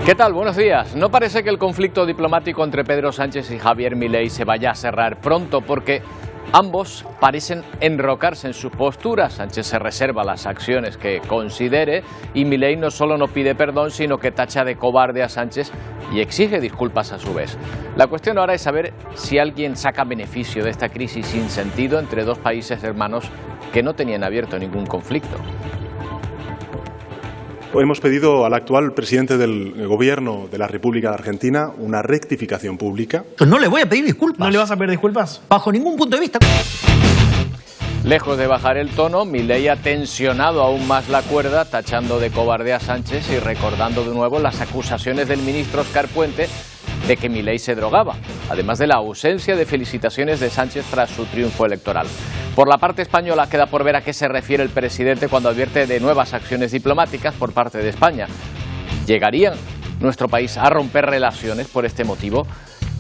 ¿Qué tal? Buenos días. No parece que el conflicto diplomático entre Pedro Sánchez y Javier Milei se vaya a cerrar pronto porque ambos parecen enrocarse en sus posturas. Sánchez se reserva las acciones que considere y Milei no solo no pide perdón, sino que tacha de cobarde a Sánchez y exige disculpas a su vez. La cuestión ahora es saber si alguien saca beneficio de esta crisis sin sentido entre dos países hermanos que no tenían abierto ningún conflicto. Hemos pedido al actual presidente del Gobierno de la República de Argentina una rectificación pública. No le voy a pedir disculpas. ¿No le vas a pedir disculpas? Bajo ningún punto de vista. Lejos de bajar el tono, Milei ha tensionado aún más la cuerda, tachando de cobarde a Sánchez y recordando de nuevo las acusaciones del ministro Óscar Puente de que Milei se drogaba, además de la ausencia de felicitaciones de Sánchez tras su triunfo electoral. Por la parte española queda por ver a qué se refiere el presidente cuando advierte de nuevas acciones diplomáticas por parte de España. ¿Llegaría nuestro país a romper relaciones por este motivo?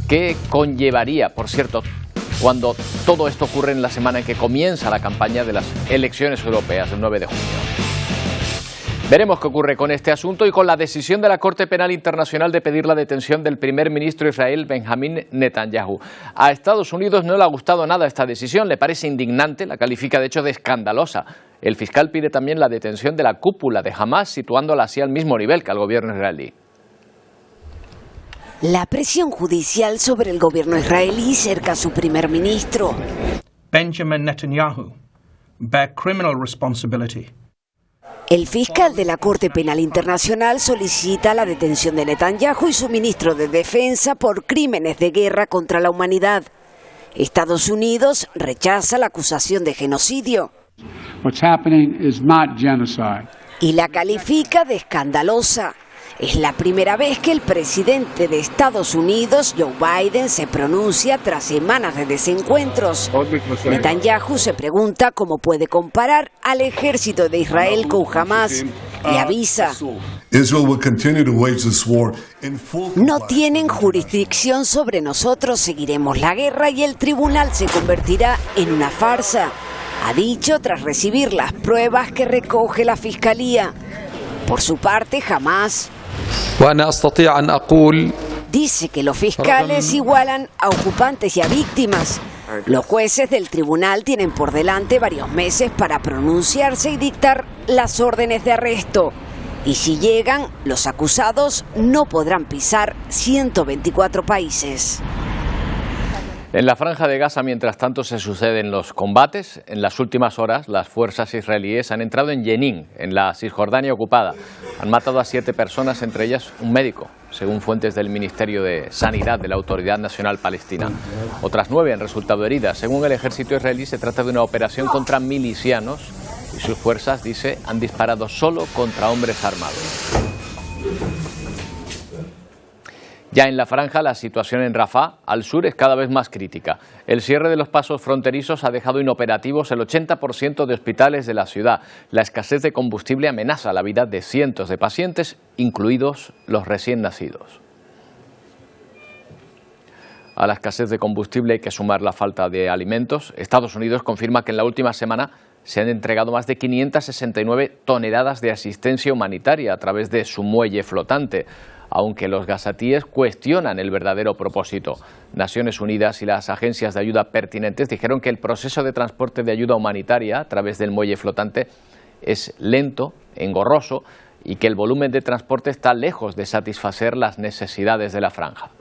¿Qué conllevaría, por cierto, cuando todo esto ocurre en la semana en que comienza la campaña de las elecciones europeas del 9 de junio? Veremos qué ocurre con este asunto y con la decisión de la Corte Penal Internacional de pedir la detención del primer ministro de Israel, Benjamín Netanyahu. A Estados Unidos no le ha gustado nada esta decisión, le parece indignante, la califica de hecho de escandalosa. El fiscal pide también la detención de la cúpula de Hamás, situándola así al mismo nivel que al gobierno israelí. La presión judicial sobre el gobierno israelí cerca a su primer ministro. Benjamin Netanyahu bear criminal responsibility. El fiscal de la Corte Penal Internacional solicita la detención de Netanyahu y su ministro de Defensa por crímenes de guerra contra la humanidad. Estados Unidos rechaza la acusación de genocidio y la califica de escandalosa. Es la primera vez que el presidente de Estados Unidos, Joe Biden, se pronuncia tras semanas de desencuentros. Netanyahu se pregunta cómo puede comparar al ejército de Israel con Hamás y avisa: no tienen jurisdicción sobre nosotros, seguiremos la guerra y el tribunal se convertirá en una farsa, ha dicho tras recibir las pruebas que recoge la fiscalía. Por su parte, Hamás dice que los fiscales igualan a ocupantes y a víctimas. Los jueces del tribunal tienen por delante varios meses para pronunciarse y dictar las órdenes de arresto. Y si llegan, los acusados no podrán pisar 124 países. En la franja de Gaza, mientras tanto, se suceden los combates. En las últimas horas, las fuerzas israelíes han entrado en Jenin, en la Cisjordania ocupada. Han matado a 7 personas, entre ellas un médico, según fuentes del Ministerio de Sanidad de la Autoridad Nacional Palestina. Otras 9 han resultado heridas. Según el ejército israelí, se trata de una operación contra milicianos y sus fuerzas, dice, han disparado solo contra hombres armados. Ya en la franja, la situación en Rafah, al sur, es cada vez más crítica. El cierre de los pasos fronterizos ha dejado inoperativos el 80% de hospitales de la ciudad. La escasez de combustible amenaza la vida de cientos de pacientes, incluidos los recién nacidos. A la escasez de combustible hay que sumar la falta de alimentos. Estados Unidos confirma que en la última semana se han entregado más de 569 toneladas de asistencia humanitaria a través de su muelle flotante, aunque los gazatíes cuestionan el verdadero propósito. Naciones Unidas y las agencias de ayuda pertinentes dijeron que el proceso de transporte de ayuda humanitaria a través del muelle flotante es lento, engorroso y que el volumen de transporte está lejos de satisfacer las necesidades de la franja.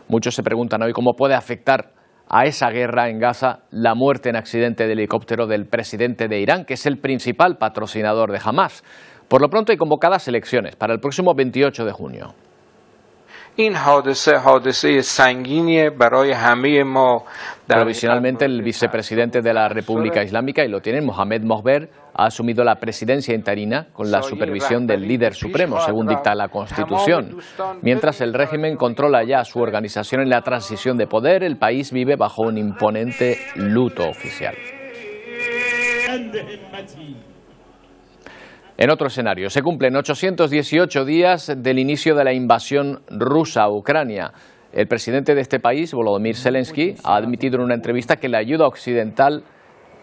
Muchos se preguntan hoy cómo puede afectar a esa guerra en Gaza la muerte en accidente de helicóptero del presidente de Irán, que es el principal patrocinador de Hamás. Por lo pronto hay convocadas elecciones para el próximo 28 de junio. Provisionalmente, el vicepresidente de la República Islámica, y lo tienen, Mohamed Mohber, ha asumido la presidencia interina con la supervisión del líder supremo, según dicta la Constitución. Mientras el régimen controla ya su organización en la transición de poder, el país vive bajo un imponente luto oficial. En otro escenario, se cumplen 818 días del inicio de la invasión rusa a Ucrania. El presidente de este país, Volodymyr Zelensky, ha admitido en una entrevista que la ayuda occidental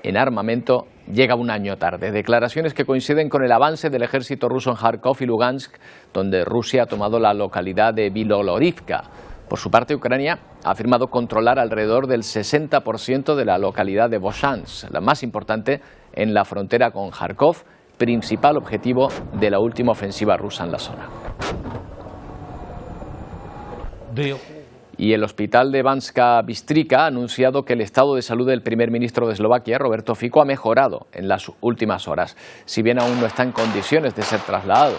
en armamento llega un año tarde. Declaraciones que coinciden con el avance del ejército ruso en Kharkov y Lugansk, donde Rusia ha tomado la localidad de Bilogorivka. Por su parte, Ucrania ha afirmado controlar alrededor del 60% de la localidad de Voshansk, la más importante en la frontera con Kharkov, principal objetivo de la última ofensiva rusa en la zona. Y el hospital de Banská Bystrica ha anunciado que el estado de salud del primer ministro de Eslovaquia, Roberto Fico, ha mejorado en las últimas horas, si bien aún no está en condiciones de ser trasladado.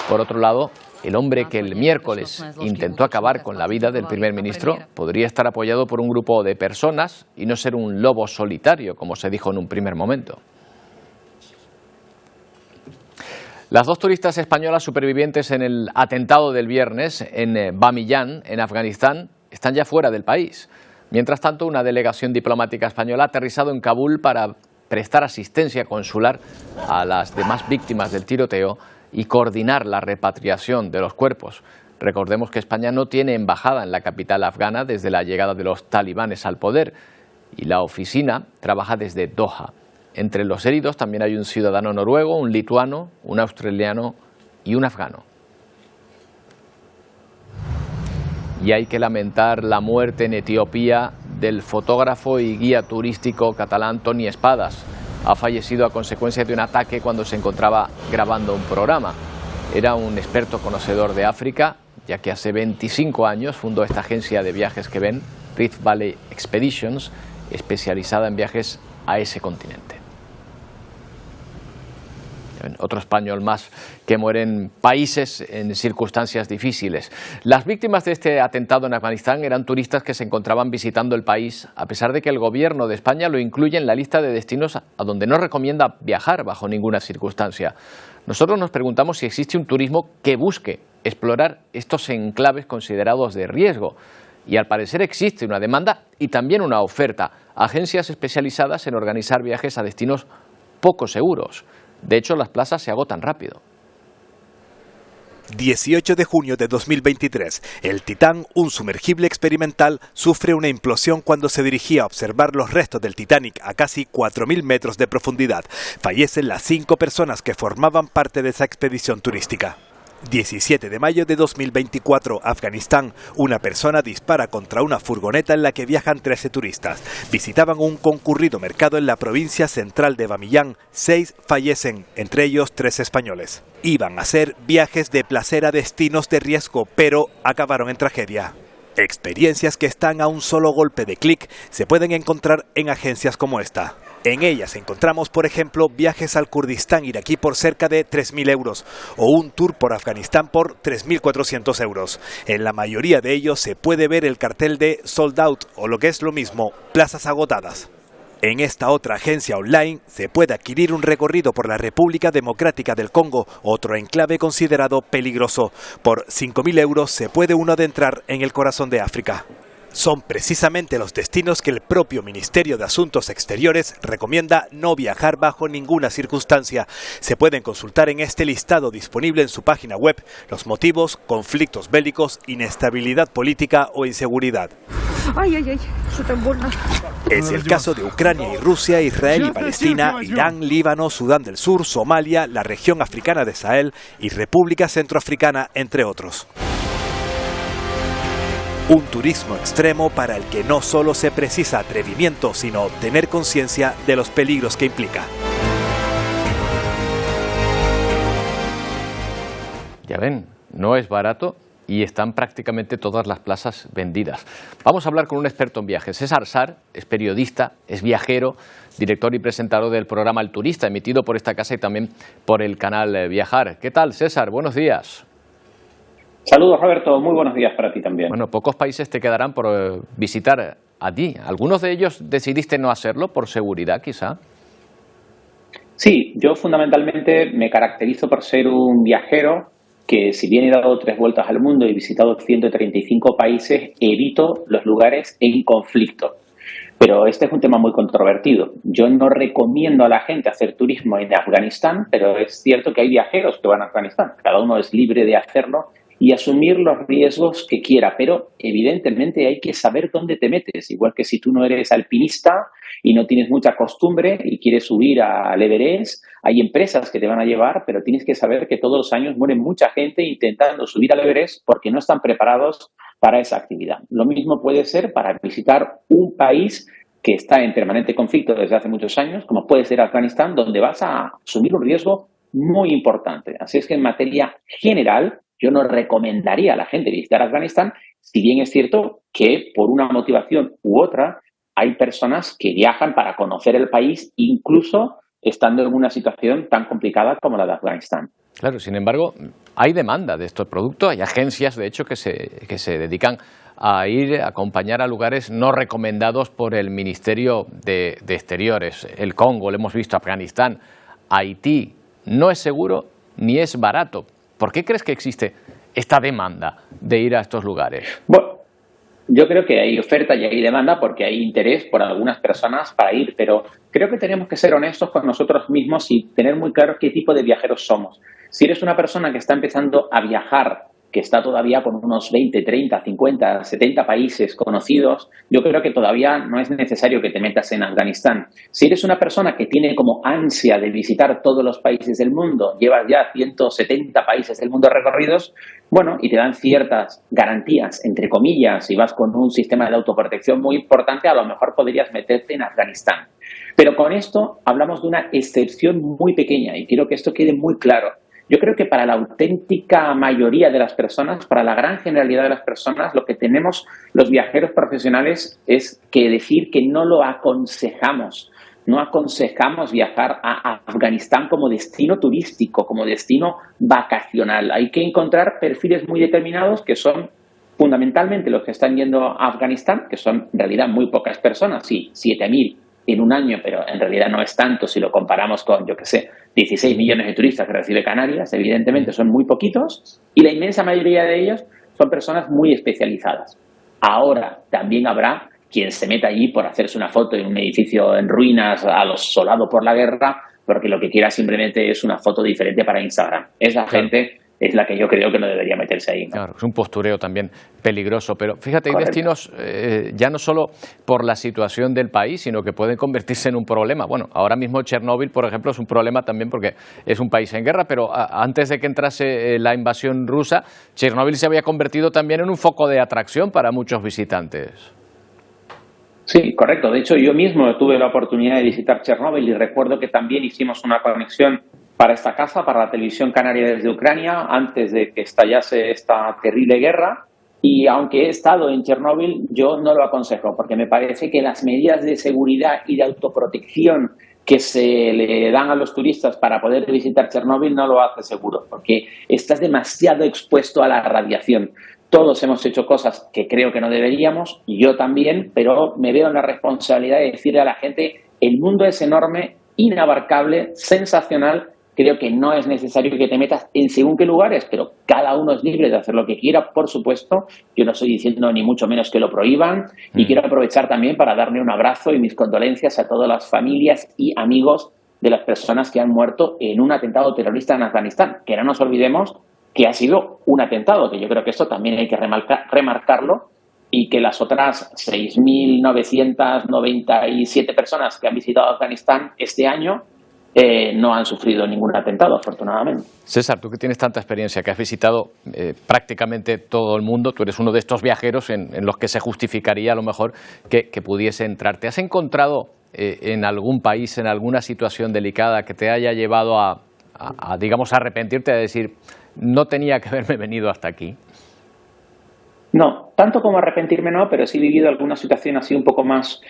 Por otro lado, el hombre que el miércoles intentó acabar con la vida del primer ministro podría estar apoyado por un grupo de personas y no ser un lobo solitario, como se dijo en un primer momento. Las dos turistas españolas supervivientes en el atentado del viernes en Bamiyan, en Afganistán, están ya fuera del país. Mientras tanto, una delegación diplomática española ha aterrizado en Kabul para prestar asistencia consular a las demás víctimas del tiroteo y coordinar la repatriación de los cuerpos. Recordemos que España no tiene embajada en la capital afgana desde la llegada de los talibanes al poder y la oficina trabaja desde Doha. Entre los heridos también hay un ciudadano noruego, un lituano, un australiano y un afgano. Y hay que lamentar la muerte en Etiopía del fotógrafo y guía turístico catalán Toni Espadas. Ha fallecido a consecuencia de un ataque cuando se encontraba grabando un programa. Era un experto conocedor de África, ya que hace 25 años fundó esta agencia de viajes que ven, Rift Valley Expeditions, especializada en viajes a ese continente. Otro español más que muere en países en circunstancias difíciles. Las víctimas de este atentado en Afganistán eran turistas que se encontraban visitando el país, a pesar de que el gobierno de España lo incluye en la lista de destinos a donde no recomienda viajar bajo ninguna circunstancia. Nosotros nos preguntamos si existe un turismo que busque explorar estos enclaves considerados de riesgo. Y al parecer existe una demanda y también una oferta. Agencias especializadas en organizar viajes a destinos poco seguros. De hecho, las plazas se agotan rápido. 18 de junio de 2023, el Titán, un sumergible experimental, sufre una implosión cuando se dirigía a observar los restos del Titanic a casi 4.000 metros de profundidad. Fallecen las 5 personas que formaban parte de esa expedición turística. 17 de mayo de 2024, Afganistán. Una persona dispara contra una furgoneta en la que viajan 13 turistas. Visitaban un concurrido mercado en la provincia central de Bamiyan. 6 fallecen, entre ellos 3 españoles. Iban a hacer viajes de placer a destinos de riesgo, pero acabaron en tragedia. Experiencias que están a un solo golpe de clic se pueden encontrar en agencias como esta. En ellas encontramos, por ejemplo, viajes al Kurdistán iraquí por cerca de 3.000 euros o un tour por Afganistán por 3.400 euros. En la mayoría de ellos se puede ver el cartel de Sold Out o, lo que es lo mismo, plazas agotadas. En esta otra agencia online se puede adquirir un recorrido por la República Democrática del Congo, otro enclave considerado peligroso. Por 5.000 euros se puede uno adentrar en el corazón de África. Son precisamente los destinos que el propio Ministerio de Asuntos Exteriores recomienda no viajar bajo ninguna circunstancia. Se pueden consultar en este listado disponible en su página web los motivos: conflictos bélicos, inestabilidad política o inseguridad. Es el caso de Ucrania y Rusia, Israel y Palestina, Irán, Líbano, Sudán del Sur, Somalia, la región africana de Sahel y República Centroafricana, entre otros. Un turismo extremo para el que no solo se precisa atrevimiento, sino tener conciencia de los peligros que implica. Ya ven, no es barato y están prácticamente todas las plazas vendidas. Vamos a hablar con un experto en viajes. César Sar es periodista, es viajero, director y presentador del programa El Turista, emitido por esta casa y también por el canal Viajar. ¿Qué tal, César? Buenos días. Saludos, Roberto. Muy buenos días para ti también. Bueno, pocos países te quedarán por visitar a ti. ¿Algunos de ellos decidiste no hacerlo por seguridad, quizá? Sí, yo fundamentalmente me caracterizo por ser un viajero que, si bien he dado 3 vueltas al mundo y visitado 135 países, evito los lugares en conflicto. Pero este es un tema muy controvertido. Yo no recomiendo a la gente hacer turismo en Afganistán, pero es cierto que hay viajeros que van a Afganistán. Cada uno es libre de hacerlo y asumir los riesgos que quiera, pero evidentemente hay que saber dónde te metes, igual que si tú no eres alpinista y no tienes mucha costumbre y quieres subir al Everest, hay empresas que te van a llevar, pero tienes que saber que todos los años muere mucha gente intentando subir al Everest porque no están preparados para esa actividad. Lo mismo puede ser para visitar un país que está en permanente conflicto desde hace muchos años, como puede ser Afganistán, donde vas a asumir un riesgo muy importante. Así es que en materia general, yo no recomendaría a la gente visitar Afganistán, si bien es cierto que por una motivación u otra hay personas que viajan para conocer el país, incluso estando en una situación tan complicada como la de Afganistán. Claro, sin embargo, hay demanda de estos productos, hay agencias, de hecho, que se dedican a ir a acompañar a lugares no recomendados por el Ministerio de Exteriores. El Congo, lo hemos visto, Afganistán, Haití. No es seguro ni es barato. ¿Por qué crees que existe esta demanda de ir a estos lugares? Bueno, yo creo que hay oferta y hay demanda porque hay interés por algunas personas para ir, pero creo que tenemos que ser honestos con nosotros mismos y tener muy claro qué tipo de viajeros somos. Si eres una persona que está empezando a viajar, que está todavía con unos 20, 30, 50, 70 países conocidos, yo creo que todavía no es necesario que te metas en Afganistán. Si eres una persona que tiene como ansia de visitar todos los países del mundo, llevas ya 170 países del mundo recorridos, bueno, y te dan ciertas garantías, entre comillas, y vas con un sistema de autoprotección muy importante, a lo mejor podrías meterte en Afganistán. Pero con esto hablamos de una excepción muy pequeña y quiero que esto quede muy claro. Yo creo que para la auténtica mayoría de las personas, para la gran generalidad de las personas, lo que tenemos los viajeros profesionales es que decir que no lo aconsejamos. No aconsejamos viajar a Afganistán como destino turístico, como destino vacacional. Hay que encontrar perfiles muy determinados que son fundamentalmente los que están yendo a Afganistán, que son en realidad muy pocas personas, sí, 7.000 en un año, pero en realidad no es tanto si lo comparamos con, 16 millones de turistas que recibe Canarias, evidentemente son muy poquitos, y la inmensa mayoría de ellos son personas muy especializadas. Ahora también habrá quien se meta allí por hacerse una foto en un edificio en ruinas, asolado por la guerra, porque lo que quiera simplemente es una foto diferente para Instagram. Esa gente es la que yo creo que no debería meterse ahí, ¿no? Claro, es un postureo también peligroso, pero fíjate, hay Correcto. destinos ya no solo por la situación del país, sino que pueden convertirse en un problema. Bueno, ahora mismo Chernóbil, por ejemplo, es un problema también porque es un país en guerra, pero antes de que entrase la invasión rusa, Chernóbil se había convertido también en un foco de atracción para muchos visitantes. Sí, correcto. De hecho, yo mismo tuve la oportunidad de visitar Chernóbil y recuerdo que también hicimos una conexión para esta casa, para la televisión canaria desde Ucrania, antes de que estallase esta terrible guerra. Y aunque he estado en Chernóbil, yo no lo aconsejo, porque me parece que las medidas de seguridad y de autoprotección que se le dan a los turistas para poder visitar Chernóbil no lo hace seguro, porque estás demasiado expuesto a la radiación. Todos hemos hecho cosas que creo que no deberíamos, yo también, pero me veo en la responsabilidad de decirle a la gente, el mundo es enorme, inabarcable, sensacional. Creo que no es necesario que te metas en según qué lugares, pero cada uno es libre de hacer lo que quiera, por supuesto. Yo no estoy diciendo ni mucho menos que lo prohíban. Y quiero aprovechar también para darle un abrazo y mis condolencias a todas las familias y amigos de las personas que han muerto en un atentado terrorista en Afganistán. Que no nos olvidemos que ha sido un atentado, que yo creo que esto también hay que remarcarlo, y que las otras 6.997 personas que han visitado Afganistán este año no han sufrido ningún atentado, afortunadamente. César, tú que tienes tanta experiencia, que has visitado prácticamente todo el mundo, tú eres uno de estos viajeros en los que se justificaría a lo mejor que pudiese entrar. ¿Te has encontrado en algún país, en alguna situación delicada que te haya llevado a digamos, arrepentirte, a decir, no tenía que haberme venido hasta aquí? No, tanto como arrepentirme no, pero sí he vivido alguna situación así un poco más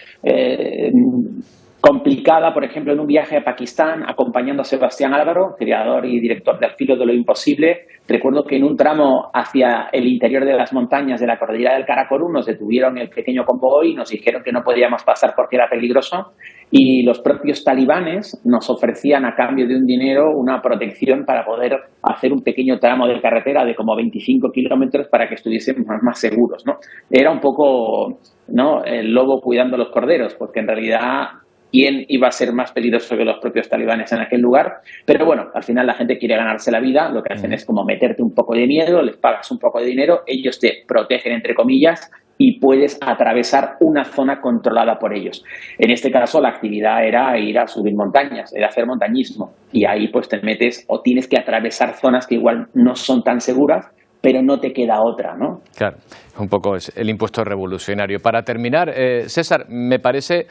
complicada, por ejemplo, en un viaje a Pakistán, acompañando a Sebastián Álvaro, creador y director de Al filo de lo imposible. Recuerdo que en un tramo hacia el interior de las montañas de la cordillera del Karakorum nos detuvieron el pequeño convoy y nos dijeron que no podíamos pasar porque era peligroso, y los propios talibanes nos ofrecían a cambio de un dinero una protección para poder hacer un pequeño tramo de carretera de como 25 kilómetros para que estuviésemos más seguros, ¿no? Era un poco, ¿no?, el lobo cuidando los corderos, porque en realidad quién iba a ser más peligroso que los propios talibanes en aquel lugar. Pero bueno, al final la gente quiere ganarse la vida, lo que hacen es como meterte un poco de miedo, les pagas un poco de dinero, ellos te protegen, entre comillas, y puedes atravesar una zona controlada por ellos. En este caso, la actividad era ir a subir montañas, era hacer montañismo. Y ahí pues te metes o tienes que atravesar zonas que igual no son tan seguras, pero no te queda otra, ¿no? Claro, un poco es el impuesto revolucionario. Para terminar, César, me parece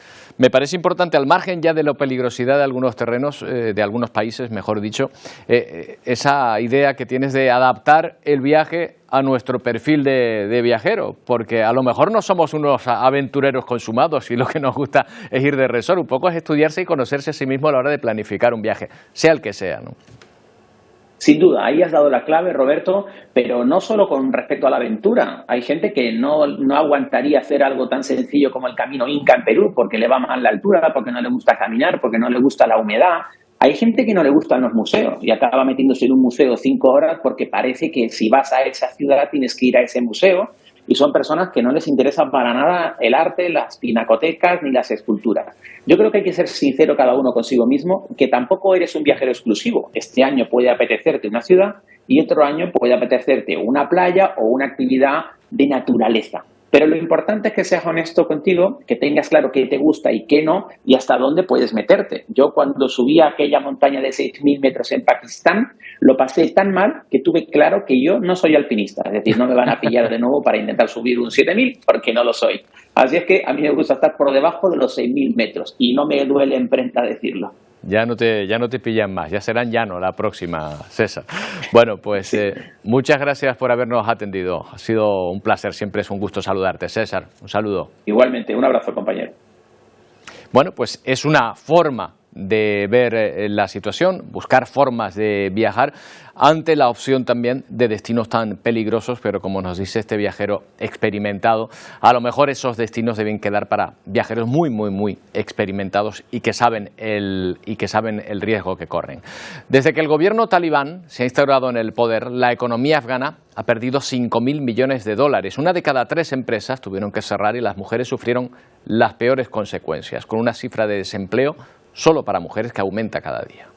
importante, al margen ya de la peligrosidad de algunos terrenos, de algunos países, mejor dicho, esa idea que tienes de adaptar el viaje a nuestro perfil de viajero, porque a lo mejor no somos unos aventureros consumados y lo que nos gusta es ir de resort, un poco es estudiarse y conocerse a sí mismo a la hora de planificar un viaje, sea el que sea, ¿no? Sin duda, ahí has dado la clave, Roberto, pero no solo con respecto a la aventura. Hay gente que no aguantaría hacer algo tan sencillo como el camino Inca en Perú porque le va mal la altura, porque no le gusta caminar, porque no le gusta la humedad. Hay gente que no le gustan los museos y acaba metiéndose en un museo 5 horas porque parece que si vas a esa ciudad tienes que ir a ese museo. Y son personas que no les interesa para nada el arte, las pinacotecas ni las esculturas. Yo creo que hay que ser sincero cada uno consigo mismo, que tampoco eres un viajero exclusivo. Este año puede apetecerte una ciudad y otro año puede apetecerte una playa o una actividad de naturaleza. Pero lo importante es que seas honesto contigo, que tengas claro qué te gusta y qué no, y hasta dónde puedes meterte. Yo cuando subí a aquella montaña de 6.000 metros en Pakistán, lo pasé tan mal que tuve claro que yo no soy alpinista. Es decir, no me van a pillar de nuevo para intentar subir un 7.000 porque no lo soy. Así es que a mí me gusta estar por debajo de los 6.000 metros y no me duele en prenda decirlo. Ya no te pillan más, ya serán llano la próxima, César. Bueno, pues muchas gracias por habernos atendido. Ha sido un placer, siempre es un gusto saludarte. César, un saludo. Igualmente, un abrazo, compañero. Bueno, pues es una forma de ver la situación, buscar formas de viajar ante la opción también de destinos tan peligrosos, pero como nos dice este viajero experimentado, a lo mejor esos destinos deben quedar para viajeros muy, muy, muy experimentados y que saben el riesgo que corren. Desde que el gobierno talibán se ha instaurado en el poder, la economía afgana ha perdido 5.000 millones de dólares. Una de cada 3 empresas tuvieron que cerrar y las mujeres sufrieron las peores consecuencias, con una cifra de desempleo solo para mujeres que aumenta cada día.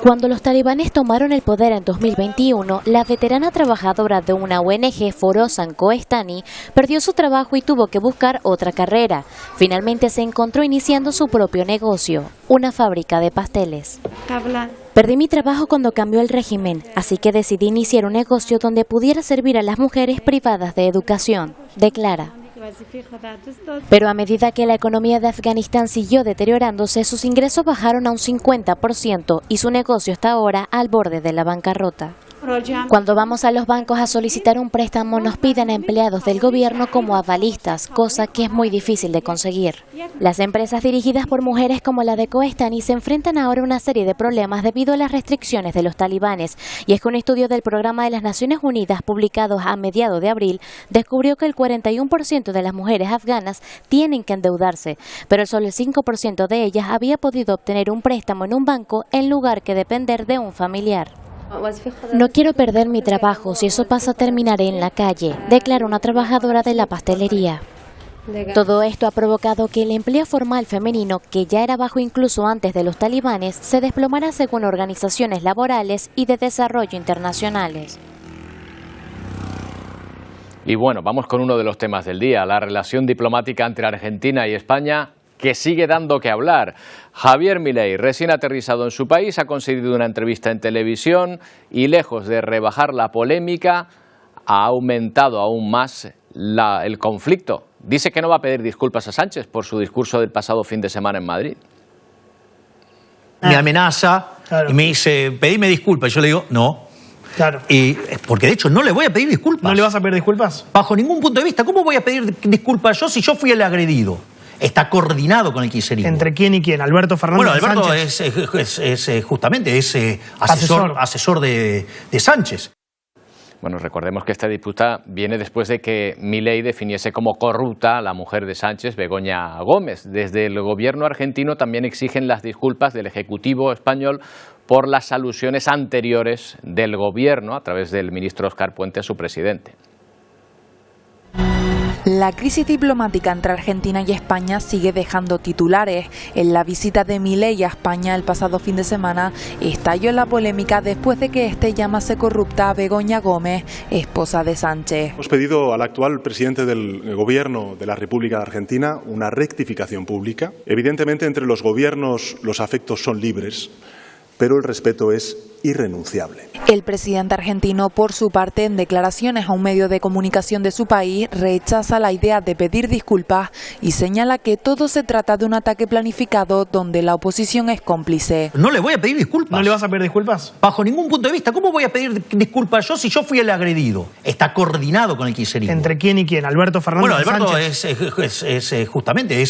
Cuando los talibanes tomaron el poder en 2021, la veterana trabajadora de una ONG, Forozan Koestani, perdió su trabajo y tuvo que buscar otra carrera. Finalmente se encontró iniciando su propio negocio, una fábrica de pasteles. Perdí mi trabajo cuando cambió el régimen, así que decidí iniciar un negocio donde pudiera servir a las mujeres privadas de educación, declara. Pero a medida que la economía de Afganistán siguió deteriorándose, sus ingresos bajaron a un 50% y su negocio está ahora al borde de la bancarrota. Cuando vamos a los bancos a solicitar un préstamo, nos piden a empleados del gobierno como avalistas, cosa que es muy difícil de conseguir. Las empresas dirigidas por mujeres como la de Koestani se enfrentan ahora a una serie de problemas debido a las restricciones de los talibanes. Y es que un estudio del Programa de las Naciones Unidas, publicado a mediados de abril, descubrió que el 41% de las mujeres afganas tienen que endeudarse, pero solo el 5% de ellas había podido obtener un préstamo en un banco en lugar que depender de un familiar. No quiero perder mi trabajo, si eso pasa terminaré en la calle, declaró una trabajadora de la pastelería. Todo esto ha provocado que el empleo formal femenino, que ya era bajo incluso antes de los talibanes, se desplomara según organizaciones laborales y de desarrollo internacionales. Y bueno, vamos con uno de los temas del día, la relación diplomática entre Argentina y España, que sigue dando que hablar. Javier Milei, recién aterrizado en su país, ha concedido una entrevista en televisión y lejos de rebajar la polémica, ha aumentado aún más el conflicto. Dice que no va a pedir disculpas a Sánchez por su discurso del pasado fin de semana en Madrid. Me amenaza y me dice, pedime disculpas. Yo le digo, no. Claro. Porque de hecho no le voy a pedir disculpas. ¿No le vas a pedir disculpas? Bajo ningún punto de vista. ¿Cómo voy a pedir disculpas yo si yo fui el agredido? Está coordinado con el kirchnerismo. ¿Entre quién y quién? ¿Alberto Fernández? Bueno, Alberto Sánchez? Justamente asesor de Sánchez. Bueno, recordemos que esta disputa viene después de que Milei definiese como corrupta a la mujer de Sánchez, Begoña Gómez. Desde el gobierno argentino también exigen las disculpas del Ejecutivo español por las alusiones anteriores del gobierno a través del ministro Óscar Puente a su presidente. La crisis diplomática entre Argentina y España sigue dejando titulares. En la visita de Milei a España el pasado fin de semana estalló la polémica después de que este llamase corrupta a Begoña Gómez, esposa de Sánchez. Hemos pedido al actual presidente del Gobierno de la República de Argentina una rectificación pública. Evidentemente, entre los gobiernos los afectos son libres, pero el respeto es irrenunciable. El presidente argentino, por su parte, en declaraciones a un medio de comunicación de su país, rechaza la idea de pedir disculpas y señala que todo se trata de un ataque planificado donde la oposición es cómplice. No le voy a pedir disculpas. ¿No le vas a pedir disculpas? Bajo ningún punto de vista. ¿Cómo voy a pedir disculpas yo si yo fui el agredido? Está coordinado con el kirchnerismo. ¿Entre quién y quién? ¿Alberto Fernández? Bueno, Alberto Sánchez? justamente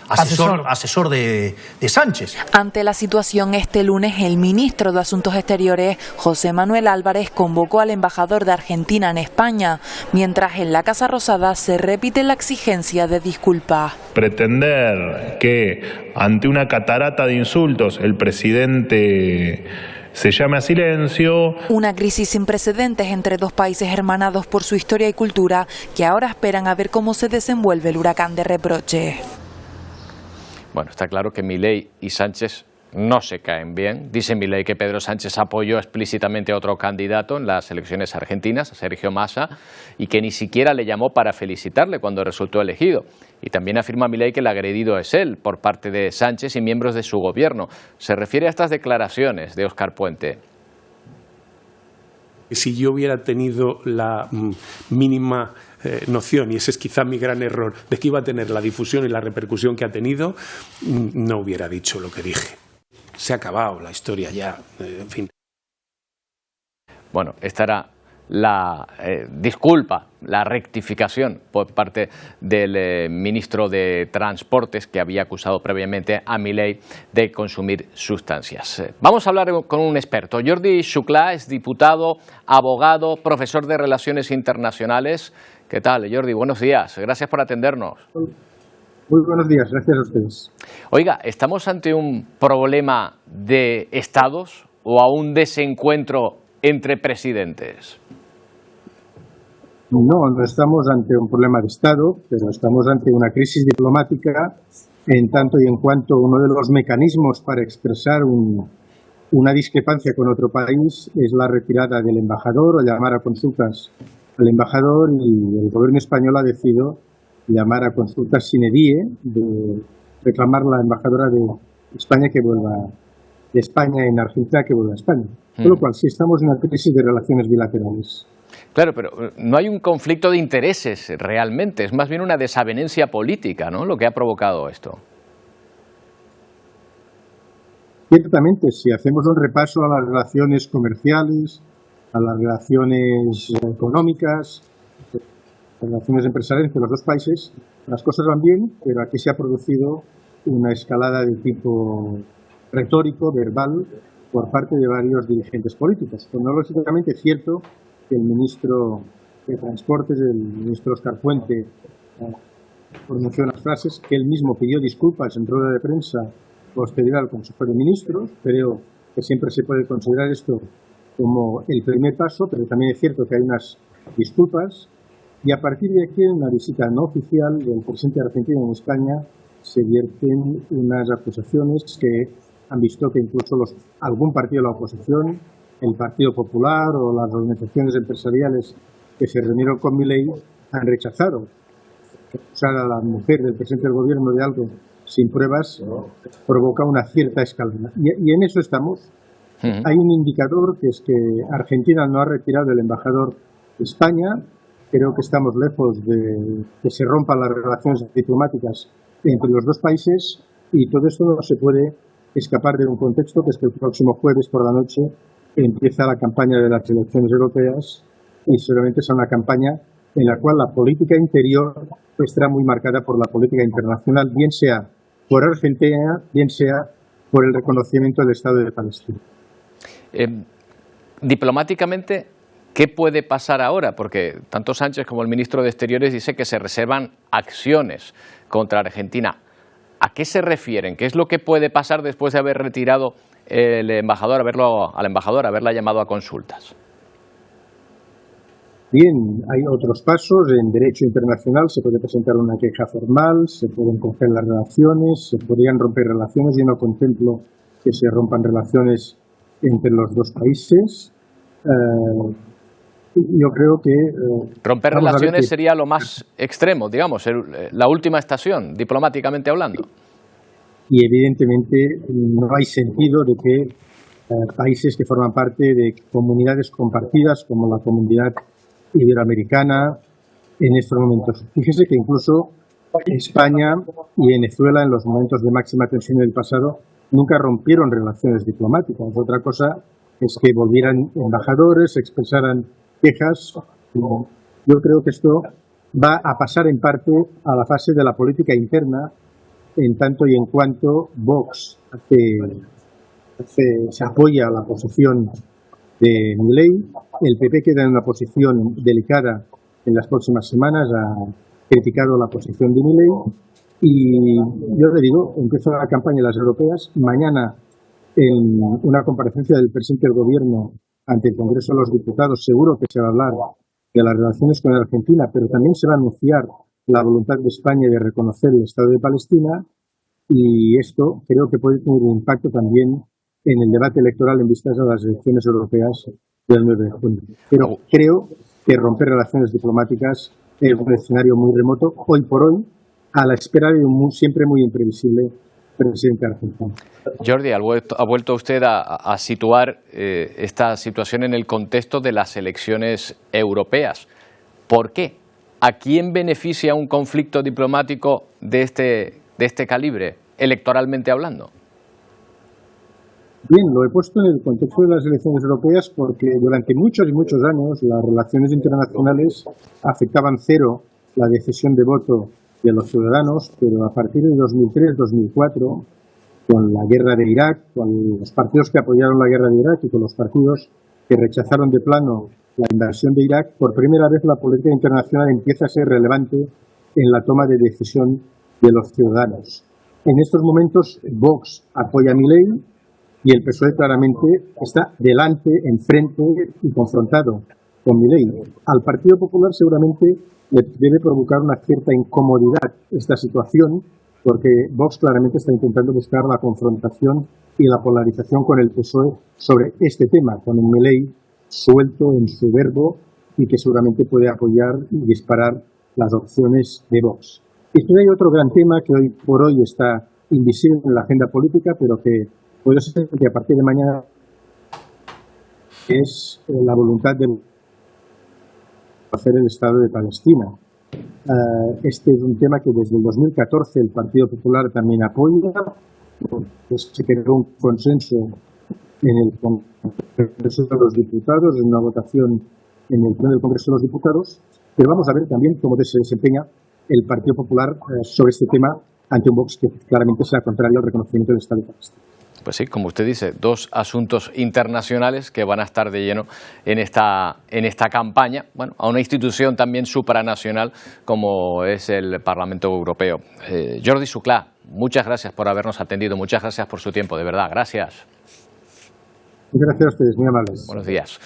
asesor de Sánchez. Ante la situación, este lunes el ministro de Asuntos Exteriores, José Manuel Álvarez, convocó al embajador de Argentina en España, mientras en la Casa Rosada se repite la exigencia de disculpas. Pretender que ante una catarata de insultos el presidente se llame a silencio. Una crisis sin precedentes entre dos países hermanados por su historia y cultura que ahora esperan a ver cómo se desenvuelve el huracán de reproches. Bueno, está claro que Milei y Sánchez no se caen bien. Dice Milei que Pedro Sánchez apoyó explícitamente a otro candidato en las elecciones argentinas, a Sergio Massa, y que ni siquiera le llamó para felicitarle cuando resultó elegido. Y también afirma Milei que el agredido es él por parte de Sánchez y miembros de su gobierno. Se refiere a estas declaraciones de Óscar Puente. Si yo hubiera tenido la mínima noción, y ese es quizá mi gran error, de que iba a tener la difusión y la repercusión que ha tenido, no hubiera dicho lo que dije. Se ha acabado la historia ya, en fin. Bueno, esta era la disculpa, la rectificación por parte del ministro de Transportes, que había acusado previamente a Milei de consumir sustancias. Vamos a hablar con un experto. Jordi Xuclà es diputado, abogado, profesor de Relaciones Internacionales. ¿Qué tal, Jordi? Buenos días. Gracias por atendernos. Muy buenos días, gracias a ustedes. Oiga, ¿estamos ante un problema de estados o a un desencuentro entre presidentes? No estamos ante un problema de Estado, pero estamos ante una crisis diplomática en tanto y en cuanto uno de los mecanismos para expresar una discrepancia con otro país es la retirada del embajador o llamar a consultas al embajador, y el gobierno español ha decidido llamar a consultas sine die, de reclamar a la embajadora de España que vuelva de España en Argentina, que vuelva a España. Con lo cual, sí estamos en una crisis de relaciones bilaterales. Claro, pero no hay un conflicto de intereses realmente, es más bien una desavenencia política, ¿no?, lo que ha provocado esto. Ciertamente, si hacemos un repaso a las relaciones comerciales, a las relaciones económicas, relaciones empresariales entre los dos países, las cosas van bien, pero aquí se ha producido una escalada de tipo retórico, verbal, por parte de varios dirigentes políticos. Cronológicamente es cierto que el ministro de Transportes, el ministro Óscar Puente, pronunció unas frases que él mismo pidió disculpas en rueda de prensa posterior al Consejo de Ministros. Creo que siempre se puede considerar esto como el primer paso, pero también es cierto que hay unas disculpas. Y a partir de aquí, en una visita no oficial del presidente de Argentina en España, se vierten unas acusaciones que han visto que incluso algún partido de la oposición, el Partido Popular o las organizaciones empresariales que se reunieron con Milei, han rechazado. Acusar a la mujer del presidente del gobierno de algo sin pruebas provoca una cierta escalada. Y en eso estamos. Hay un indicador, que es que Argentina no ha retirado el embajador de España. Creo que estamos lejos de que se rompan las relaciones diplomáticas entre los dos países, y todo esto no se puede escapar de un contexto, que es que el próximo jueves por la noche empieza la campaña de las elecciones europeas, y seguramente es una campaña en la cual la política interior estará muy marcada por la política internacional, bien sea por Argentina, bien sea por el reconocimiento del Estado de Palestina. Diplomáticamente, ¿qué puede pasar ahora? Porque tanto Sánchez como el ministro de Exteriores dice que se reservan acciones contra Argentina. ¿A qué se refieren? ¿Qué es lo que puede pasar después de haber retirado al embajador, haberla llamado a consultas? Bien, hay otros pasos. En derecho internacional se puede presentar una queja formal, se pueden congelar relaciones, se podrían romper relaciones. Yo no contemplo que se rompan relaciones entre los dos países. Yo creo que... romper relaciones sería lo más extremo, digamos, la última estación, diplomáticamente hablando. Y evidentemente no hay sentido de que países que forman parte de comunidades compartidas como la comunidad iberoamericana en estos momentos. Fíjese que incluso España y Venezuela en los momentos de máxima tensión del pasado nunca rompieron relaciones diplomáticas. Otra cosa es que volvieran embajadores, expresaran quejas. Yo creo que esto va a pasar en parte a la fase de la política interna, en tanto y en cuanto Vox se apoya a la posición de Milei. El PP queda en una posición delicada en las próximas semanas, ha criticado la posición de Milei y yo le digo, empieza la campaña de las europeas. Mañana, en una comparecencia del presidente del Gobierno ante el Congreso de los Diputados, seguro que se va a hablar de las relaciones con Argentina, pero también se va a anunciar la voluntad de España de reconocer el Estado de Palestina, y esto creo que puede tener un impacto también en el debate electoral en vistas a las elecciones europeas del 9 de junio. Pero creo que romper relaciones diplomáticas es un escenario muy remoto, hoy por hoy, a la espera de un siempre muy imprevisible presidente argentino. Jordi, ha vuelto usted a situar esta situación en el contexto de las elecciones europeas. ¿Por qué? ¿A quién beneficia un conflicto diplomático de este calibre, electoralmente hablando? Bien, lo he puesto en el contexto de las elecciones europeas porque durante muchos y muchos años las relaciones internacionales afectaban cero la decisión de voto de los ciudadanos, pero a partir de 2003-2004, con la guerra de Irak, con los partidos que apoyaron la guerra de Irak y con los partidos que rechazaron de plano la invasión de Irak, por primera vez la política internacional empieza a ser relevante en la toma de decisión de los ciudadanos. En estos momentos, Vox apoya a Milei y el PSOE claramente está delante, enfrente y confrontado con Milei. Al Partido Popular seguramente le debe provocar una cierta incomodidad esta situación, porque Vox claramente está intentando buscar la confrontación y la polarización con el PSOE sobre este tema, con un Milei suelto en su verbo y que seguramente puede apoyar y disparar las opciones de Vox. Y hay otro gran tema que hoy por hoy está invisible en la agenda política, pero que puede ser que a partir de mañana es la voluntad de hacer el Estado de Palestina. Este es un tema que desde el 2014 el Partido Popular también apoya. Pues se creó un consenso en el Congreso de los Diputados, en una votación en el Pleno del Congreso de los Diputados, pero vamos a ver también cómo se desempeña el Partido Popular sobre este tema ante un Vox que claramente sea contrario al reconocimiento del Estado de Palestina. Pues sí, como usted dice, dos asuntos internacionales que van a estar de lleno en esta campaña, bueno, a una institución también supranacional como es el Parlamento Europeo. Jordi Xuclà, muchas gracias por habernos atendido, muchas gracias por su tiempo, de verdad, gracias. Gracias a ustedes, muy amables. Buenos días.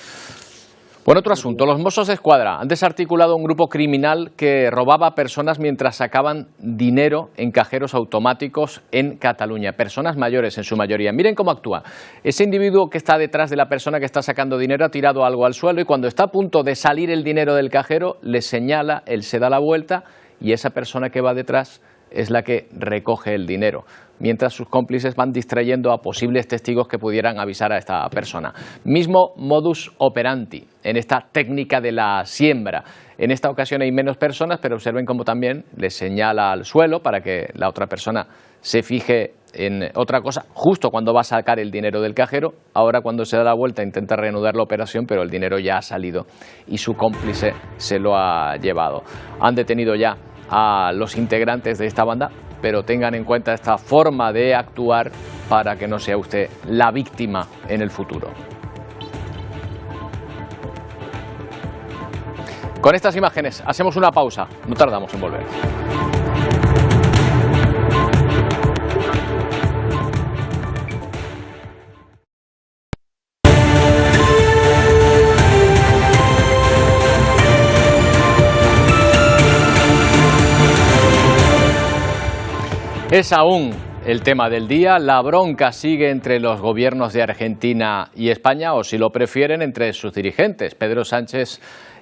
Bueno, otro asunto. Los Mossos d'Esquadra han desarticulado un grupo criminal que robaba a personas mientras sacaban dinero en cajeros automáticos en Cataluña. Personas mayores en su mayoría. Miren cómo actúa. Ese individuo que está detrás de la persona que está sacando dinero ha tirado algo al suelo y cuando está a punto de salir el dinero del cajero le señala, él se da la vuelta y esa persona que va detrás es la que recoge el dinero, mientras sus cómplices van distrayendo a posibles testigos que pudieran avisar a esta persona. Mismo modus operandi en esta técnica de la siembra. En esta ocasión hay menos personas, pero observen cómo también le señala al suelo para que la otra persona se fije en otra cosa, justo cuando va a sacar el dinero del cajero. Ahora cuando se da la vuelta intenta reanudar la operación, pero el dinero ya ha salido y su cómplice se lo ha llevado. Han detenido ya a los integrantes de esta banda, pero tengan en cuenta esta forma de actuar para que no sea usted la víctima en el futuro. Con estas imágenes hacemos una pausa, no tardamos en volver. Es aún el tema del día. La bronca sigue entre los gobiernos de Argentina y España, o si lo prefieren, entre sus dirigentes. Pedro Sánchez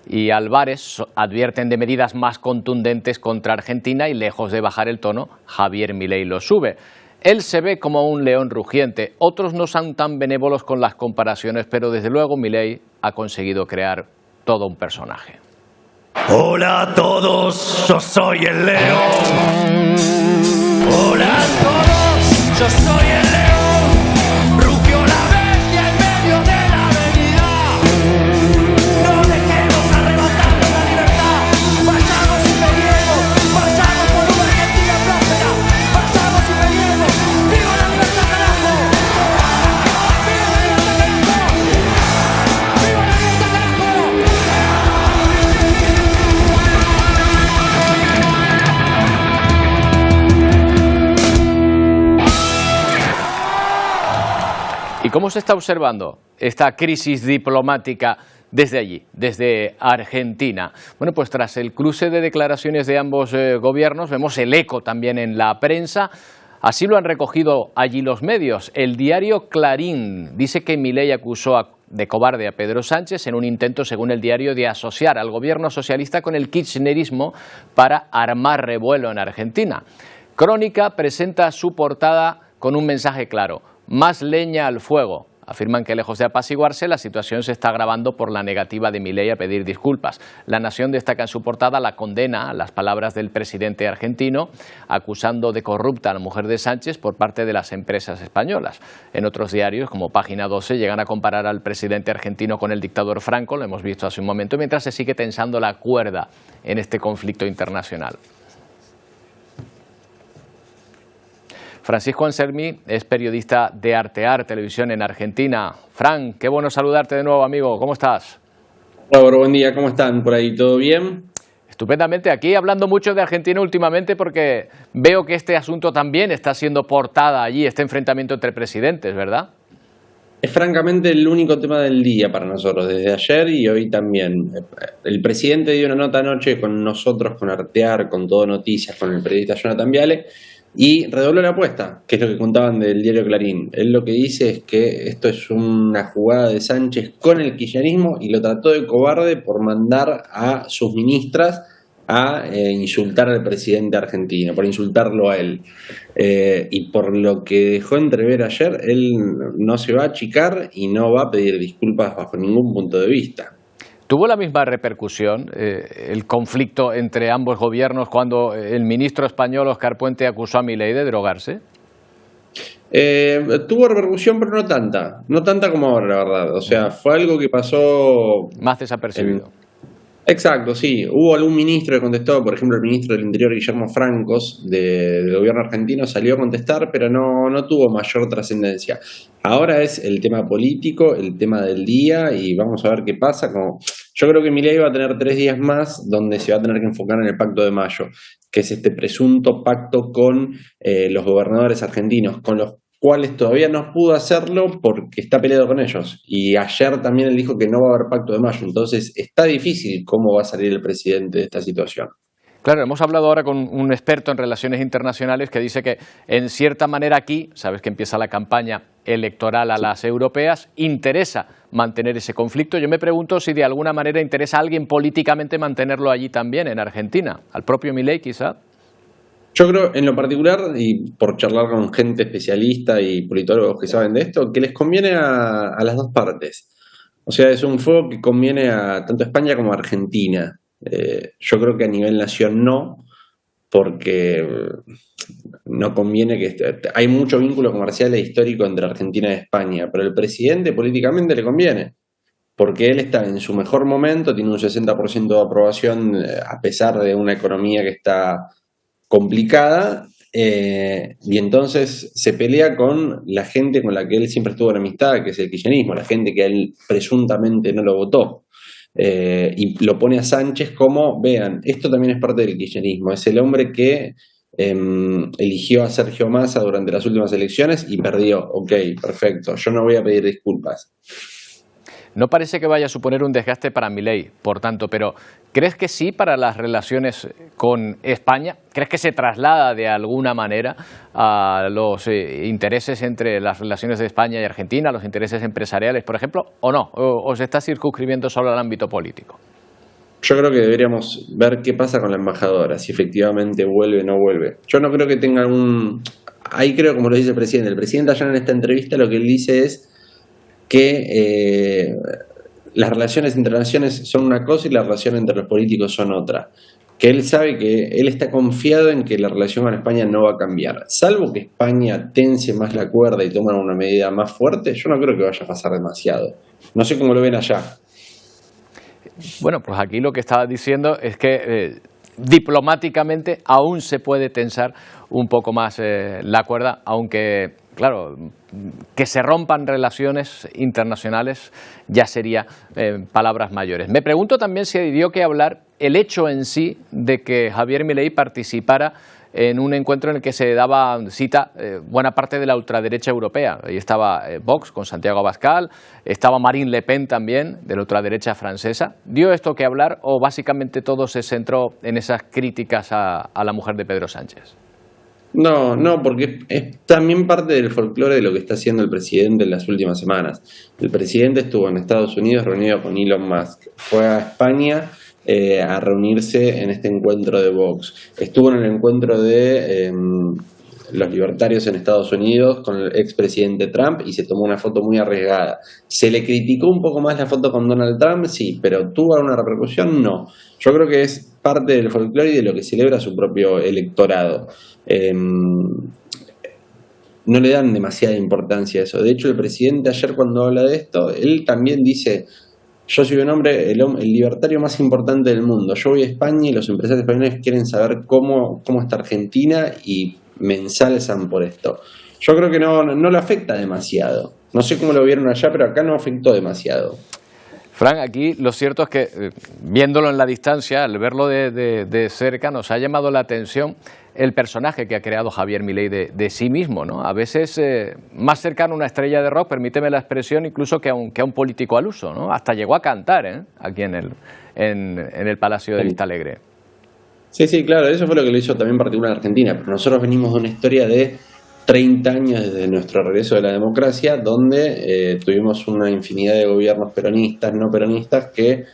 y Álvarez advierten de medidas más contundentes contra Argentina y, lejos de bajar el tono, Javier Milei lo sube. Él se ve como un león rugiente, otros no son tan benévolos con las comparaciones, pero desde luego Milei ha conseguido crear todo un personaje. Hola a todos, yo soy el león. Hola a todos, yo soy el león. Rugió la bestia en medio de la avenida. No dejemos arrebatarnos la libertad. Vayamos y peleemos, vayamos por una Argentina próspera. Vayamos y peleemos. ¡Viva la libertad, carajo! ¡Viva la libertad, carajo! ¡Viva la libertad, carajo! ¿Y cómo se está observando esta crisis diplomática desde allí, desde Argentina? Bueno, pues tras el cruce de declaraciones de ambos gobiernos, vemos el eco también en la prensa. Así lo han recogido allí los medios. El diario Clarín dice que Milei acusó de cobarde a Pedro Sánchez en un intento, según el diario, de asociar al gobierno socialista con el kirchnerismo para armar revuelo en Argentina. Crónica presenta su portada con un mensaje claro: más leña al fuego. Afirman que, lejos de apaciguarse, la situación se está agravando por la negativa de Milei a pedir disculpas. La Nación destaca en su portada la condena a las palabras del presidente argentino, acusando de corrupta a la mujer de Sánchez por parte de las empresas españolas. En otros diarios, como Página 12, llegan a comparar al presidente argentino con el dictador Franco, lo hemos visto hace un momento, mientras se sigue tensando la cuerda en este conflicto internacional. Francisco Anselmi es periodista de Artear Televisión en Argentina. Fran, qué bueno saludarte de nuevo, amigo. ¿Cómo estás? Hola, buen día. ¿Cómo están? ¿Por ahí todo bien? Estupendamente. Aquí hablando mucho de Argentina últimamente porque veo que este asunto también está siendo portada allí, este enfrentamiento entre presidentes, ¿verdad? Es francamente el único tema del día para nosotros, desde ayer y hoy también. El presidente dio una nota anoche con nosotros, con Artear, con Todo Noticias, con el periodista Jonathan Viale, y redobló la apuesta, que es lo que contaban del diario Clarín. Él lo que dice es que esto es una jugada de Sánchez con el kirchnerismo y lo trató de cobarde por mandar a sus ministras a insultar al presidente argentino, por insultarlo a él. Y por lo que dejó entrever ayer, él no se va a achicar y no va a pedir disculpas bajo ningún punto de vista. ¿Tuvo la misma repercusión el conflicto entre ambos gobiernos cuando el ministro español Óscar Puente acusó a Milei de drogarse? Tuvo repercusión, pero no tanta como ahora, la verdad. O sea, fue algo que pasó más desapercibido. Exacto, sí. Hubo algún ministro que contestó, por ejemplo, el ministro del Interior, Guillermo Francos, del gobierno argentino, salió a contestar, pero no tuvo mayor trascendencia. Ahora es el tema político, el tema del día, y vamos a ver qué pasa. Yo creo que Milei va a tener 3 días más donde se va a tener que enfocar en el Pacto de Mayo, que es este presunto pacto con los gobernadores argentinos, con los cuales todavía no pudo hacerlo porque está peleado con ellos. Y ayer también él dijo que no va a haber Pacto de Mayo. Entonces está difícil cómo va a salir el presidente de esta situación. Claro, hemos hablado ahora con un experto en relaciones internacionales que dice que en cierta manera aquí, sabes que empieza la campaña electoral a las europeas, interesa mantener ese conflicto. Yo me pregunto si de alguna manera interesa a alguien políticamente mantenerlo allí también, en Argentina, al propio Milei quizá. Yo creo, en lo particular, y por charlar con gente especialista y politólogos que saben de esto, que les conviene a las dos partes. O sea, es un fuego que conviene a tanto España como a Argentina. Yo creo que a nivel nación no, porque no conviene que... Hay mucho vínculo comercial e histórico entre Argentina y España, pero el presidente políticamente le conviene, porque él está en su mejor momento, tiene un 60% de aprobación a pesar de una economía que está complicada, y entonces se pelea con la gente con la que él siempre estuvo en amistad, que es el kirchnerismo, la gente que él presuntamente no lo votó. Y lo pone a Sánchez como, vean, esto también es parte del kirchnerismo, es el hombre que eligió a Sergio Massa durante las últimas elecciones y perdió. Ok, perfecto, yo no voy a pedir disculpas. no parece que vaya a suponer un desgaste para Milei, por tanto, pero ¿crees que sí para las relaciones con España? ¿Crees que se traslada de alguna manera a los intereses entre las relaciones de España y Argentina, los intereses empresariales, por ejemplo, o no? ¿O se está circunscribiendo solo al ámbito político? Yo creo que deberíamos ver qué pasa con la embajadora, si efectivamente vuelve o no vuelve. Yo no creo que tenga Ahí creo, como lo dice el presidente allá en esta entrevista, lo que él dice es que las relaciones entre naciones son una cosa y las relaciones entre los políticos son otra. Que él sabe que él está confiado en que la relación con España no va a cambiar. Salvo que España tense más la cuerda y tome una medida más fuerte, yo no creo que vaya a pasar demasiado. No sé cómo lo ven allá. Bueno, pues aquí lo que estaba diciendo es que diplomáticamente aún se puede tensar un poco más la cuerda, aunque, claro, que se rompan relaciones internacionales ya sería palabras mayores. Me pregunto también si dio que hablar el hecho en sí de que Javier Milei participara en un encuentro en el que se daba cita buena parte de la ultraderecha europea. Ahí estaba Vox con Santiago Abascal, estaba Marine Le Pen también, de la ultraderecha francesa. ¿Dio esto que hablar o básicamente todo se centró en esas críticas a la mujer de Pedro Sánchez? No, porque es también parte del folclore de lo que está haciendo el presidente en las últimas semanas. El presidente estuvo en Estados Unidos reunido con Elon Musk, fue a España a reunirse en este encuentro de Vox. Estuvo en el encuentro de los libertarios en Estados Unidos con el expresidente Trump y se tomó una foto muy arriesgada. ¿Se le criticó un poco más la foto con Donald Trump? Sí, pero ¿tuvo alguna repercusión? No. Yo creo que es parte del folclore y de lo que celebra su propio electorado. No le dan demasiada importancia a eso. De hecho, el presidente ayer cuando habla de esto, él también dice: yo soy un hombre, el libertario más importante del mundo. Yo voy a España y los empresarios españoles quieren saber cómo está Argentina y me ensalzan por esto. Yo creo que no le afecta demasiado. No sé cómo lo vieron allá, pero acá no afectó demasiado. Fran, aquí lo cierto es que, viéndolo en la distancia, al verlo de cerca, nos ha llamado la atención el personaje que ha creado Javier Milei de sí mismo, ¿no? A veces más cercano a una estrella de rock, permíteme la expresión, incluso que a un político al uso, ¿no? Hasta llegó a cantar aquí en el Palacio de Vista Alegre. Sí, claro, eso fue lo que lo hizo también particular en Argentina, pero nosotros venimos de una historia de 30 años desde nuestro regreso de la democracia, donde tuvimos una infinidad de gobiernos peronistas, no peronistas, que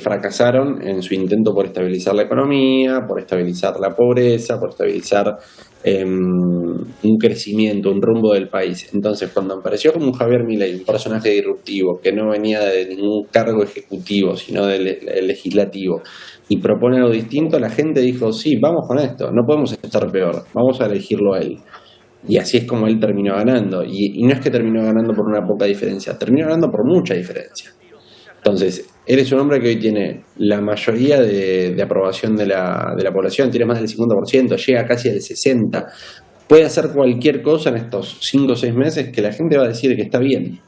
fracasaron en su intento por estabilizar la economía, por estabilizar la pobreza, por estabilizar un crecimiento, un rumbo del país. Entonces, cuando apareció como un Javier Milei, un personaje disruptivo, que no venía de ningún cargo ejecutivo, sino del legislativo, y propone algo distinto, la gente dijo: sí, vamos con esto, no podemos estar peor, vamos a elegirlo a él. Y así es como él terminó ganando. Y no es que terminó ganando por una poca diferencia, terminó ganando por mucha diferencia. Entonces, él es un hombre que hoy tiene la mayoría de aprobación de la población, tiene más del 50%, llega casi al 60%. Puede hacer cualquier cosa en estos 5 o 6 meses que la gente va a decir que está bien.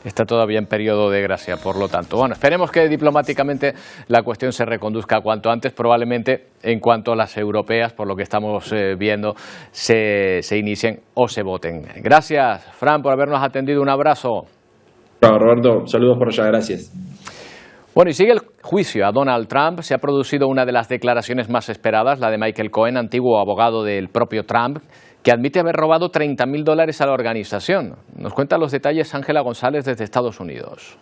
Está todavía en periodo de gracia, por lo tanto. Bueno, esperemos que diplomáticamente la cuestión se reconduzca cuanto antes, probablemente en cuanto a las europeas, por lo que estamos viendo, se inicien o se voten. Gracias, Fran, por habernos atendido. Un abrazo. Claro, Roberto, saludos por allá, gracias. Bueno, y sigue el juicio a Donald Trump. Se ha producido una de las declaraciones más esperadas, la de Michael Cohen, antiguo abogado del propio Trump, que admite haber robado $30.000 a la organización. Nos cuenta los detalles Ángela González desde Estados Unidos.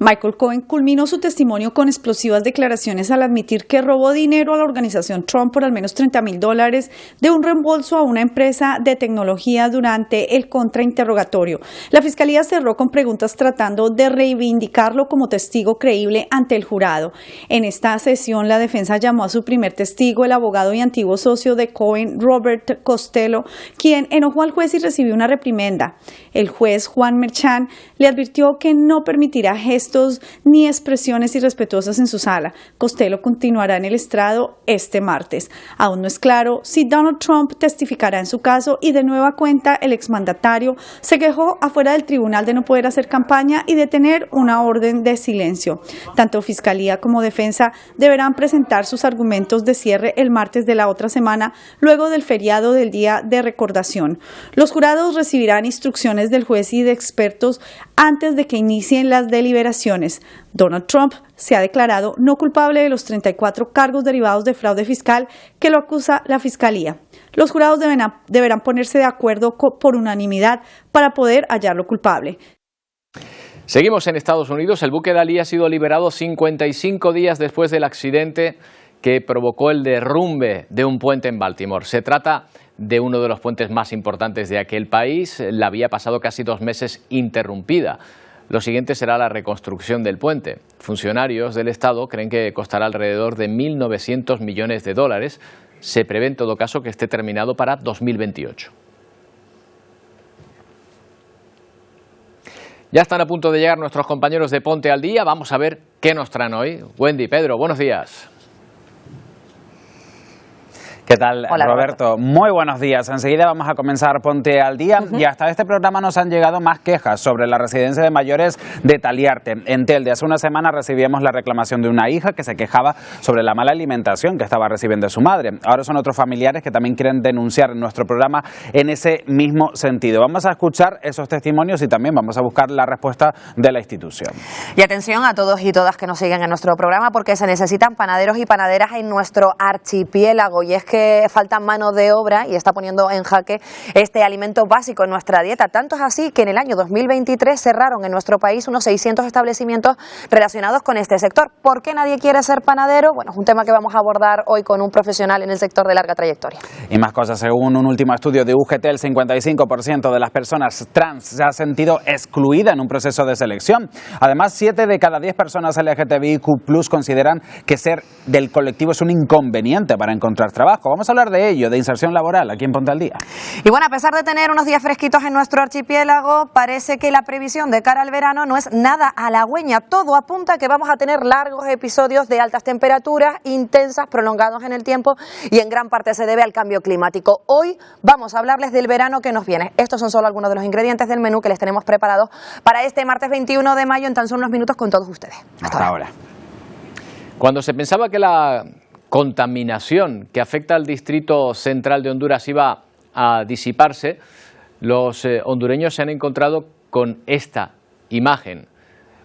Michael Cohen culminó su testimonio con explosivas declaraciones al admitir que robó dinero a la organización Trump por al menos $30.000 de un reembolso a una empresa de tecnología durante el contrainterrogatorio. La fiscalía cerró con preguntas tratando de reivindicarlo como testigo creíble ante el jurado. En esta sesión, la defensa llamó a su primer testigo, el abogado y antiguo socio de Cohen, Robert Costello, quien enojó al juez y recibió una reprimenda. El juez Juan Merchan le advirtió que no permitirá gestos gestos ni expresiones irrespetuosas en su sala. Costello continuará en el estrado este martes. Aún no es claro si Donald Trump testificará en su caso y de nueva cuenta el exmandatario se quejó afuera del tribunal de no poder hacer campaña y de tener una orden de silencio. Tanto Fiscalía como Defensa deberán presentar sus argumentos de cierre el martes de la otra semana, luego del feriado del Día de Recordación. Los jurados recibirán instrucciones del juez y de expertos antes de que inicien las deliberaciones. Donald Trump se ha declarado no culpable de los 34 cargos derivados de fraude fiscal que lo acusa la Fiscalía. Los jurados deberán ponerse de acuerdo por unanimidad para poder hallarlo culpable. Seguimos en Estados Unidos. El buque Dalí ha sido liberado 55 días después del accidente que provocó el derrumbe de un puente en Baltimore. Se trata de uno de los puentes más importantes de aquel país. La había pasado casi 2 meses interrumpida. Lo siguiente será la reconstrucción del puente. Funcionarios del Estado creen que costará alrededor de 1.900 millones de dólares. Se prevé en todo caso que esté terminado para 2028. Ya están a punto de llegar nuestros compañeros de Ponte al Día. Vamos a ver qué nos traen hoy. Wendy, Pedro, buenos días. ¿Qué tal, Hola, Roberto? Muy buenos días. Enseguida vamos a comenzar Ponte al Día. Y hasta este programa nos han llegado más quejas sobre la residencia de mayores de Taliarte, en Telde. Hace una semana recibíamos la reclamación de una hija que se quejaba sobre la mala alimentación que estaba recibiendo de su madre. Ahora son otros familiares que también quieren denunciar en nuestro programa en ese mismo sentido. Vamos a escuchar esos testimonios y también vamos a buscar la respuesta de la institución. Y atención a todos y todas que nos siguen en nuestro programa, porque se necesitan panaderos y panaderas en nuestro archipiélago. Y es que falta mano de obra y está poniendo en jaque este alimento básico en nuestra dieta. Tanto es así que en el año 2023 cerraron en nuestro país unos 600 establecimientos relacionados con este sector. ¿Por qué nadie quiere ser panadero? Bueno, es un tema que vamos a abordar hoy con un profesional en el sector de larga trayectoria. Y más cosas. Según un último estudio de UGT, el 55% de las personas trans se ha sentido excluida en un proceso de selección. Además, 7 de cada 10 personas LGTBIQ+ consideran que ser del colectivo es un inconveniente para encontrar trabajo. Vamos a hablar de ello, de inserción laboral, aquí en Ponte al Día. Y bueno, a pesar de tener unos días fresquitos en nuestro archipiélago, parece que la previsión de cara al verano no es nada halagüeña. Todo apunta a que vamos a tener largos episodios de altas temperaturas, intensas, prolongados en el tiempo, y en gran parte se debe al cambio climático. Hoy vamos a hablarles del verano que nos viene. Estos son solo algunos de los ingredientes del menú que les tenemos preparados para este martes 21 de mayo en tan solo unos minutos con todos ustedes. Hasta ahora. Cuando se pensaba que la contaminación que afecta al distrito central de Honduras iba a disiparse, los hondureños se han encontrado con esta imagen,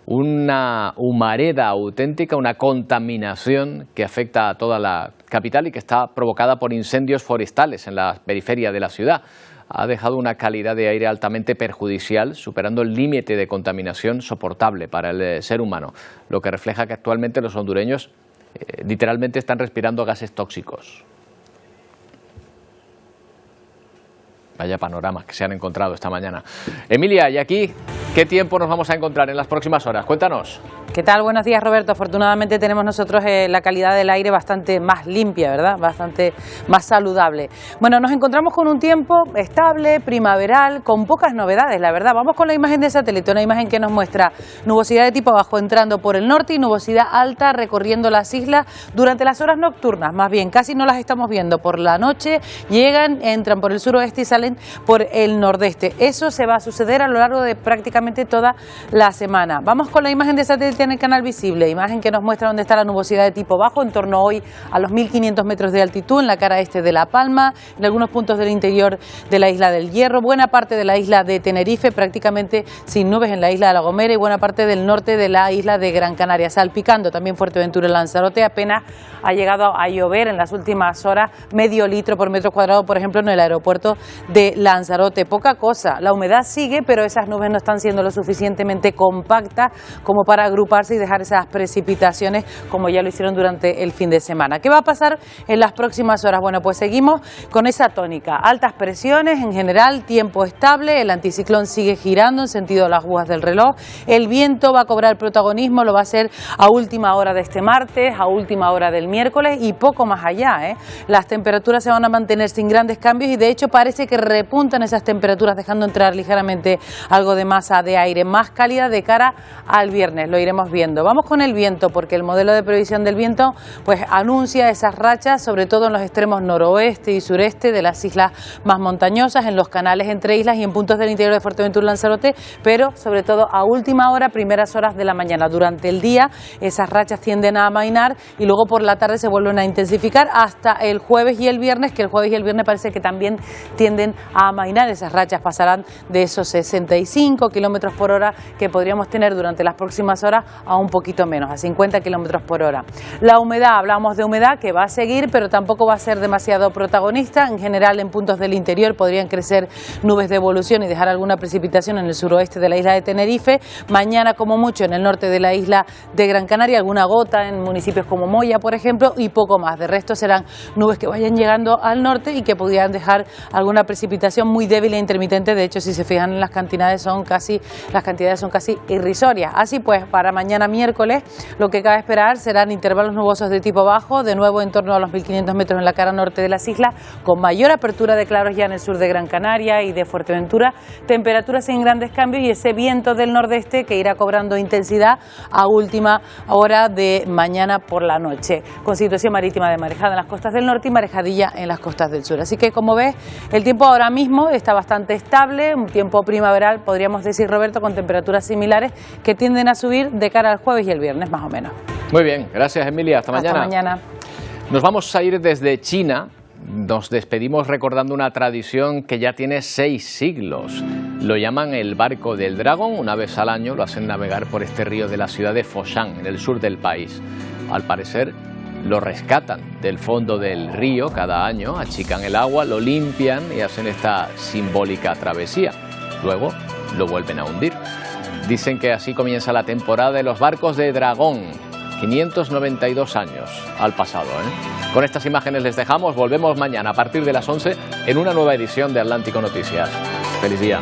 una humareda auténtica, una contaminación que afecta a toda la capital y que está provocada por incendios forestales en la periferia de la ciudad. Ha dejado una calidad de aire altamente perjudicial, superando el límite de contaminación soportable para el ser humano, lo que refleja que actualmente los hondureños literalmente están respirando gases tóxicos. Vaya panoramas que se han encontrado esta mañana. Emilia, ¿y aquí qué tiempo nos vamos a encontrar en las próximas horas? Cuéntanos. ¿Qué tal? Buenos días, Roberto. Afortunadamente tenemos nosotros la calidad del aire bastante más limpia, ¿verdad? Bastante más saludable. Bueno, nos encontramos con un tiempo estable, primaveral, con pocas novedades, la verdad. Vamos con la imagen de satélite, una imagen que nos muestra nubosidad de tipo bajo entrando por el norte y nubosidad alta recorriendo las islas durante las horas nocturnas. Más bien, casi no las estamos viendo. Por la noche llegan, entran por el suroeste y salen por el nordeste. Eso se va a suceder a lo largo de prácticamente toda la semana. Vamos con la imagen de satélite en el canal visible, imagen que nos muestra dónde está la nubosidad de tipo bajo, en torno hoy a los 1.500 metros de altitud en la cara este de La Palma, en algunos puntos del interior de la isla del Hierro, buena parte de la isla de Tenerife, prácticamente sin nubes en la isla de La Gomera y buena parte del norte de la isla de Gran Canaria, salpicando también Fuerteventura y Lanzarote. Apenas ha llegado a llover en las últimas horas, medio litro por metro cuadrado, por ejemplo, en el aeropuerto de Lanzarote. Poca cosa, la humedad sigue, pero esas nubes no están siendo lo suficientemente compactas como para agruparse y dejar esas precipitaciones como ya lo hicieron durante el fin de semana. ¿Qué va a pasar en las próximas horas? Bueno, pues seguimos con esa tónica. Altas presiones en general, tiempo estable, el anticiclón sigue girando en sentido de las agujas del reloj, el viento va a cobrar protagonismo, lo va a hacer a última hora de este martes, a última hora del miércoles y poco más allá, ¿eh? Las temperaturas se van a mantener sin grandes cambios y de hecho parece que repuntan esas temperaturas, dejando entrar ligeramente algo de masa de aire más cálida de cara al viernes. Lo iremos viendo. Vamos con el viento, porque el modelo de previsión del viento pues anuncia esas rachas, sobre todo en los extremos noroeste y sureste de las islas más montañosas, en los canales entre islas y en puntos del interior de Fuerteventura y Lanzarote, pero sobre todo a última hora, primeras horas de la mañana. Durante el día esas rachas tienden a amainar y luego por la tarde se vuelven a intensificar hasta el jueves y el viernes, que el jueves y el viernes parece que también tienden a amainar. Esas rachas pasarán de esos 65 kilómetros por hora que podríamos tener durante las próximas horas a un poquito menos, a 50 kilómetros por hora. La humedad, hablamos de humedad que va a seguir, pero tampoco va a ser demasiado protagonista. En general, en puntos del interior podrían crecer nubes de evolución y dejar alguna precipitación en el suroeste de la isla de Tenerife. Mañana, como mucho, en el norte de la isla de Gran Canaria, alguna gota en municipios como Moya, por ejemplo, y poco más. De resto serán nubes que vayan llegando al norte y que podrían dejar alguna precipitación muy débil e intermitente. De hecho, si se fijan en las cantidades son casi irrisorias. Así pues, para mañana miércoles lo que cabe esperar serán intervalos nubosos de tipo bajo, de nuevo en torno a los 1.500 metros en la cara norte de las islas, con mayor apertura de claros ya en el sur de Gran Canaria y de Fuerteventura, temperaturas sin grandes cambios y ese viento del nordeste que irá cobrando intensidad a última hora de mañana por la noche, con situación marítima de marejada en las costas del norte y marejadilla en las costas del sur. Así que, como ves, el tiempo ahora mismo está bastante estable, un tiempo primaveral, podríamos decir, Roberto, con temperaturas similares que tienden a subir de cara al jueves y el viernes, más o menos. Muy bien, gracias Emilia, hasta mañana. Hasta mañana. Nos vamos a ir desde China. Nos despedimos recordando una tradición que ya tiene 6 siglos. Lo llaman el barco del dragón. Una vez al año lo hacen navegar por este río de la ciudad de Foshan, en el sur del país. Al parecer lo rescatan del fondo del río cada año, achican el agua, lo limpian y hacen esta simbólica travesía. Luego lo vuelven a hundir. Dicen que así comienza la temporada de los barcos de dragón. 592 años al pasado, ¿eh? Con estas imágenes les dejamos. Volvemos mañana a partir de las 11 en una nueva edición de Atlántico Noticias. ¡Feliz día!